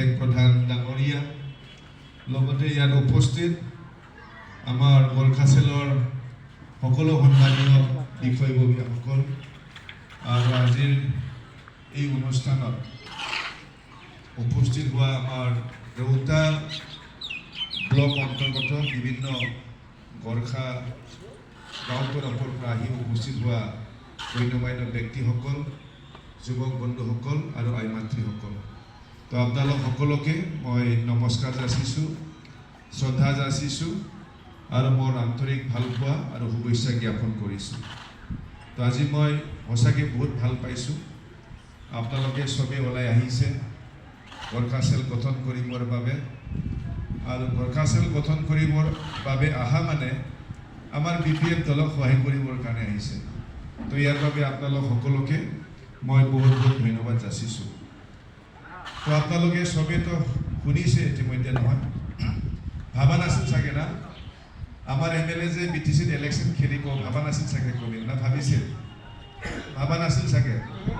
বিধায়ক প্ৰধান ডাঙৰীয়া, লগতে ইয়াত উপস্থিত আমাৰ বৰখাচেলৰ সকলো সন্মানীয় বিষয়ববীয়াসকল আৰু আজিৰ এই অনুষ্ঠানত উপস্থিত হোৱা আমাৰ দেউতা ব্লক অন্তৰ্গত বিভিন্ন গৰ্খা গাঁওবোৰৰ পৰা আহি উপস্থিত হোৱা গণ্যমান্য ব্যক্তিসকল, যুৱক বন্ধুসকল আৰু আই মাতৃসকল, তো আপোনালোক সকলোকে মই নমস্কাৰ যাচিছোঁ, শ্ৰদ্ধা যাচিছোঁ আৰু মোৰ আন্তৰিক ভালপোৱা আৰু শুভেচ্ছা জ্ঞাপন কৰিছোঁ। তো আজি মই সঁচাকৈ বহুত ভাল পাইছোঁ, আপোনালোকে চবেই ওলাই আহিছে গৰ্খাচেল গঠন কৰিবৰ বাবে। আৰু গৰ্খাচেল গঠন কৰিবৰ বাবে অহা মানে আমাৰ BPF দলক সহায় কৰিবৰ কাৰণে আহিছে। তো ইয়াৰ বাবে আপোনালোক সকলোকে মই বহুত বহুত ধন্যবাদ যাচিছোঁ। তো আপোনালোকে চবেইতো শুনিছে ইতিমধ্যে নহয়, ভাবা নাছিল চাগে না আমাৰ MLA যে BTCত ইলেকশ্যন খেলিব, ভাবা নাছিল চাগে কোনে না ভাবিছিল? ভাবা নাছিল চাগে।